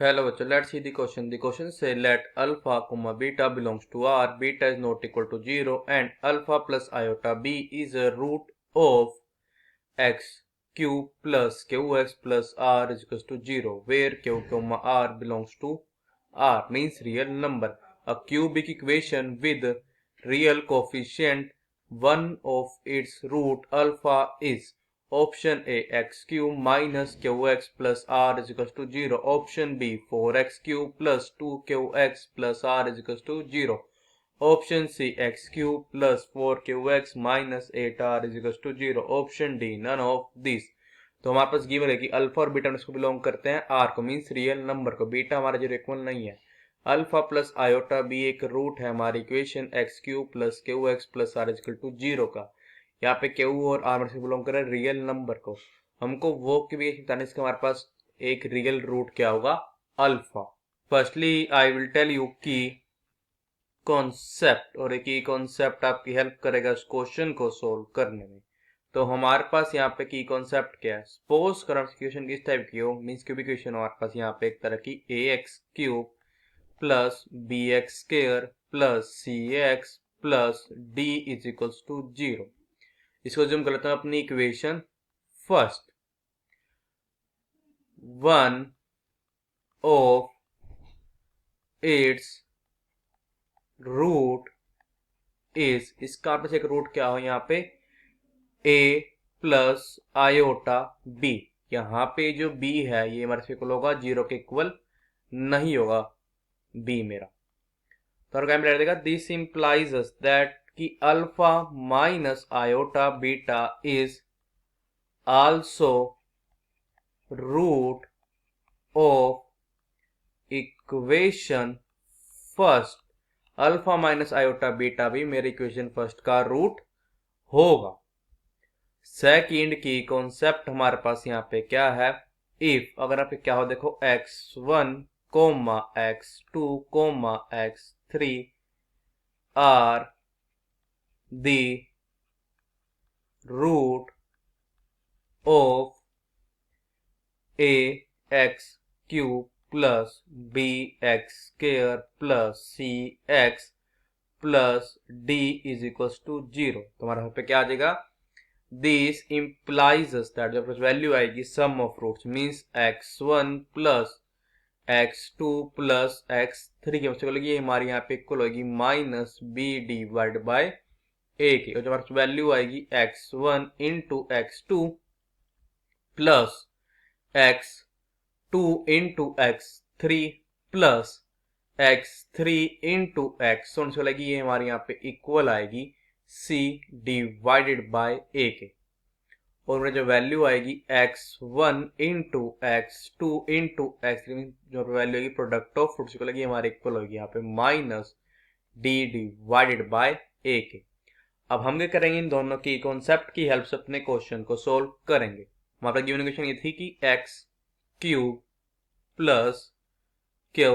Hello bachcho, let's see the question. The question say let alpha comma beta belongs to R, beta is not equal to 0 and alpha plus iota b is a root of x cube plus qx plus r is equals to 0 where q comma r belongs to r means real number. A cubic equation with real coefficient one of its root alpha is option A x cube minus qx plus r is equals to 0. Option B 4x cube plus 2qx plus r is equals to 0. Option C x cube plus 4qx minus 8r is equals to 0. Option D none of these. तो हमारे पास given है कि alpha और beta इसको belong करते हैं R को means real number को. बीटा हमारा जो इक्वल नहीं है. अल्फा प्लस आयोटा बी एक रूट है हमारी equation X Q plus Q x plus R equal to 0 का. यहाँ पे क्यू और आर से बिलोंग कर रहे हैं रियल नंबर को. हमको वो भी बताने इसके हमारे पास एक रियल रूट क्या होगा alpha. Firstly I will tell you की कॉन्सेप्ट और एक ही कॉन्सेप्ट आपकी हेल्प करेगा इस क्वेश्चन को सोल्व करने में. तो हमारे पास यहाँ पे की कॉन्सेप्ट क्या है. सपोज करो इक्वेशन किस टाइप की हो मीन्स क्यूबिक इक्वेशन हमारे पास यहाँ पे एक तरह की a x cube plus b x square plus c x plus d is equals to 0. इसको जूम कर लेते हैं अपनी equation first. One of its root is, इसका आपस एक रूट क्या हो यहाँ पे a प्लस आयोटा b. यहाँ पे जो b है ये हमारे से इक्वल होगा 0 के इक्वल नहीं होगा b मेरा. तो क्या मिला देगा दिस इंप्लाइज अस दैट कि alpha minus iota beta is also root of equation first. Alpha minus iota beta भी मेरे इक्वेशन फर्स्ट का रूट होगा. सेकंड की कॉन्सेप्ट हमारे पास यहाँ पे क्या है. इफ अगर आप क्या हो देखो x1 comma x2 comma x3 are the root of a x cube plus b x square plus c x plus d is equals to 0. तो हमारे यहाँ पे क्या आ जाएगा दिस इंप्लाइज अस दैट जब वैल्यू आएगी sum of roots means x1 plus x2 plus x3 की बोलेगी हमारी यहाँ पे इक्वल होगी minus b divide by a की. और जब हमारे वैल्यू आएगी x1 into x2 plus x2 into x3 plus x3 into x तो बोलेगी ये हमारे यहाँ पे इक्वल आएगी c डिवाइडेड बाय a के. और जो वैल्यू आएगी x1 into x2 into x3 जो वैल्यू आएगी प्रोडक्ट ऑफ फ्रूट्स को लगी हमारे इक्वल होगी यहाँ पे minus d divided by a के. अब हम क्या करेंगे इन दोनों की कॉन्सेप्ट की हेल्प से अपने क्वेश्चन को सोल्व करेंगे. हमारा गिवन इक्वेशन ये थी कि x cube plus Q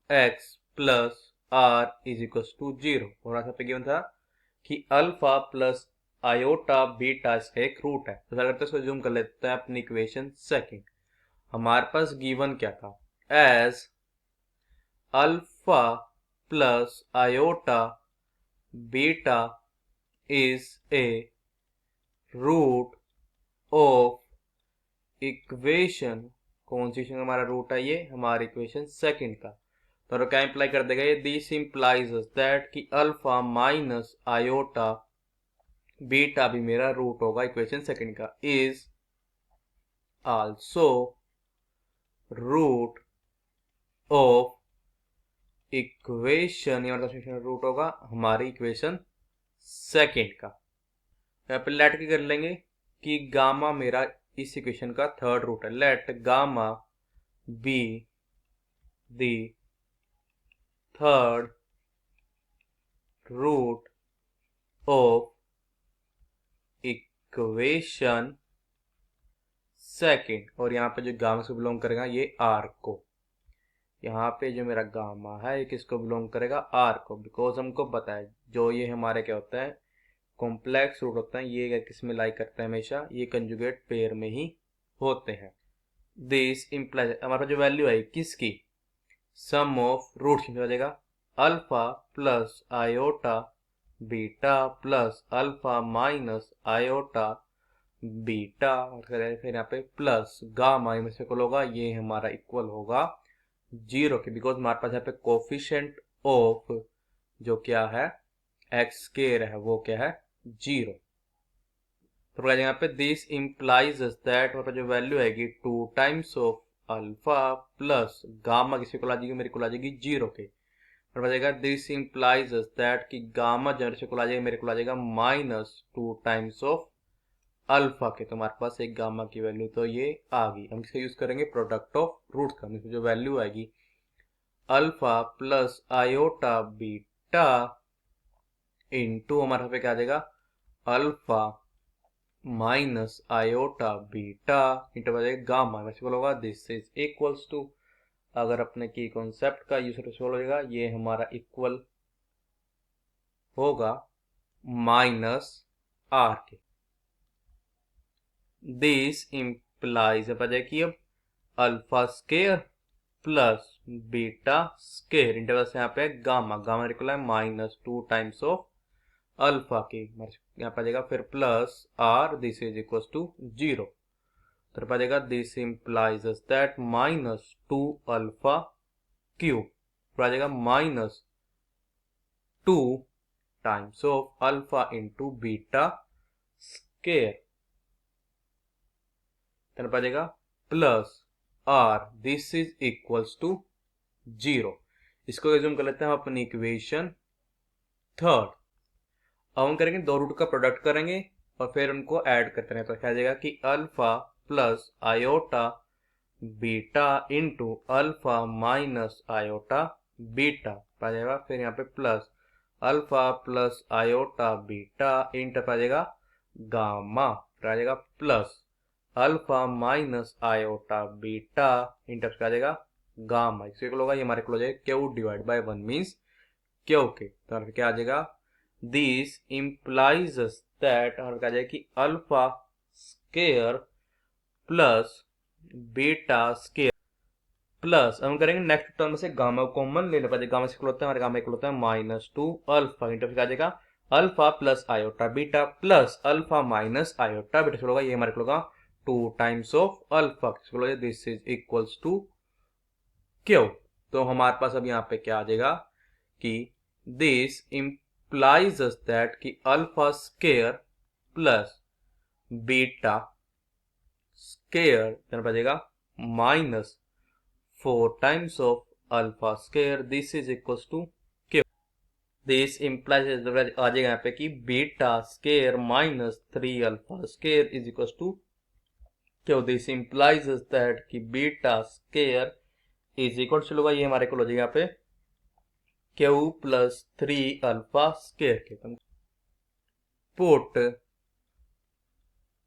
x plus r is equal to 0. और यहाँ पे गिवन था कि अल्फा प्लस आयोटा बीटा इसका एक रूट है. तो अगर इसको जूम कर लेते हैं अपनी इक्वेशन सेकंड. हमारे पास गिवन क्या था as alpha plus iota beta is a root of equation. कौन सी हमारा रूट है ये हमारी इक्वेशन सेकंड का. तो क्या इंप्लाई कर देगा ये दिस इंप्लाइज दैट कि अल्फा माइनस आयोटा बीटा भी मेरा रूट होगा इक्वेशन सेकंड का is also root of equation root होगा हमारी इक्वेशन सेकंड का. यहाँ पे लेट के कर लेंगे कि गामा मेरा इस इक्वेशन का थर्ड रूट है. Let gamma be the third root of equation second. और यहाँ पे जो गामा से बिलोंग करेगा ये आर को. यहाँ पे जो मेरा गामा है ये किसको बिलोंग करेगा आर को. बिकॉज हमको पता है जो ये हमारे क्या होता है कॉम्प्लेक्स रूट होता है ये किस में लाई करता है हमेशा ये कंजुगेट पेयर में ही होते हैं. दिस इंप्लाइज हमारा जो वैल्यू है किसकी सम ऑफ रूट्स हो जाएगा alpha plus iota beta plus alpha minus iota beta, फिर यहाँ पे प्लस गामा में से होगा, ये हमारा इक्वल होगा 0 के, बिकॉज हमारे पास यहाँ पे कोफिशिएंट ऑफ जो क्या है एक्स स्क्वायर है वो क्या है 0। तो यहाँ पे दिस इम्प्लाइज दैट वहाँ पे जो वैल्यू आएगी 2 times of alpha plus gamma किसी को ला जाएगी, मेरे को ला जाएगी 0 के, और बताएगा दिस इम्प्लाइज दैट कि गामा जनरेशन को ला जाएगा मेरे को ला जाएगा -2 टाइम्स ऑफ अल्फा के। तो हमारे पास एक गामा की वैल्यू तो ये आ गई। हम इसका यूज करेंगे प्रोडक्ट ऑफ रूट का, इसमें जो वैल्यू आएगी alpha plus iota beta into हमारे पे क्या आ जाएगा alpha minus iota beta into बजाएगा गामा, वैसे बोलोगा दिस इज इक्वल्स टू, अगर अपने की कॉन्सेप्ट का यूज हो जाएगा ये हमारा इक्वल होगा -r के। दिस इम्प्लाइज कि अब alpha square plus beta square interval से यहाँ पे गामा, गामा निकला है -2 टाइम्स ऑफ अल्फा के, यहाँ पे आ जाएगा फिर plus r, this is equal to 0। तो आ जाएगा this implies that -2 alpha cube आ जाएगा -2 times of alpha into beta square, तो आ जाएगा plus r, this is equals to 0। इसको रिज्यूम कर लेते हैं हम अपनी इक्वेशन थर्ड। अब हम करेंगे दो रूट का प्रोडक्ट करेंगे और फिर उनको ऐड करते हैं, तो क्या जाएगा कि alpha plus iota beta into alpha minus iota beta आ जाएगा, फिर यहाँ पे plus alpha plus iota beta into आ जाएगा गामा, आ जाएगा plus alpha minus iota beta into आ जाएगा गामा, इसके होगा ये हमारे को हो जाएगा q divide by 1 means q के। तो क्या आ जाएगा दिस इम्प्लाइज दैट, और क्या जाएगा कि alpha square plus beta square plus, हम करेंगे नेक्स्ट टर्म में से गामा कॉमन ले लेते हैं, गामा से होता है हमारे गामा होता है -2 अल्फा इंटू आ जाएगा alpha plus iota beta plus alpha minus iota beta से होगा, ये हमारे को होगा 2 times of alpha, this is equals to q. तो हमारे पास अब यहाँ पे क्या आ जाएगा कि दिस implies us that कि alpha square plus beta square देना पड़ेगा -4 times of alpha square, this is equals to q. This implies आ जाएगा यहाँ पे कि beta square -3 alpha square is equals to q. This implies us that कि beta square is equals to होगा, ये हमारे को हो जाएगा यहाँ पे क्यू प्लस 3 अल्फा स्केयर के। Put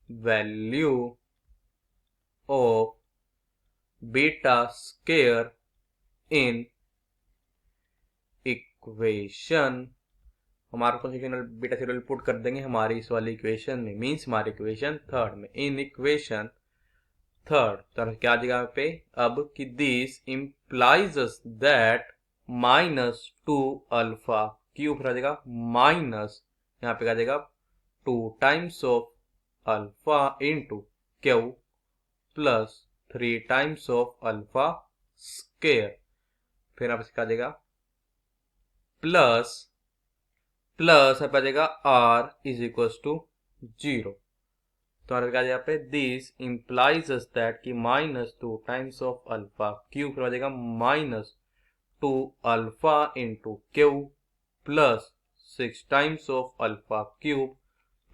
value of beta square in equation, हमारे को बीटा स्केयर पुट कर देंगे हमारी इस वाली इक्वेशन में, मीन्स हमारी इक्वेशन थर्ड में, इन इक्वेशन थर्ड। तो क्या आ जाएगा पे अब कि this implies that -2 alpha cube आ जाएगा माइनस, यहाँ पे आ जाएगा 2 times of alpha into q plus 3 times of alpha square, फिर आप इसका आ जाएगा प्लस प्लस आ जाएगा आर इज इक्वल टू 0। तो यहाँ पे दिस इम्प्लाइज दैट कि -2 टाइम्स ऑफ अल्फा क्यूब फिर आ जाएगा -2 alpha into q plus 6 times of alpha cube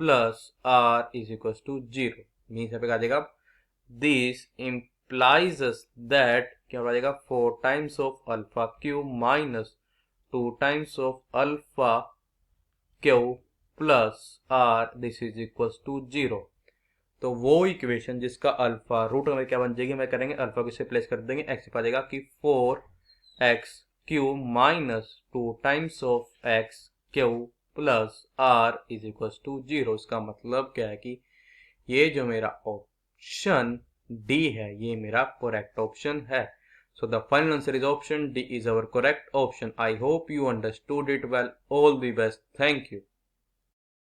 plus r is equal to 0, means यहाँ पे आ जाएगा दिस इम्प्लाइज दैट क्या हो जाएगा 4 times of alpha cube -2 times of alpha q plus r, this is equal to 0। तो वो equation जिसका अल्फा रूट में क्या बन जाएगी, मैं करेंगे अल्फा को इसे प्लेस कर देंगे, एक्स आ जाएगा कि 4x q -2 times of x Q plus r is equal to 0। इसका मतलब क्या है कि ये जो मेरा ऑप्शन डी है ये मेरा करेक्ट ऑप्शन है। So the final answer is option D is our correct option. I hope you understood it well. All the best. Thank you.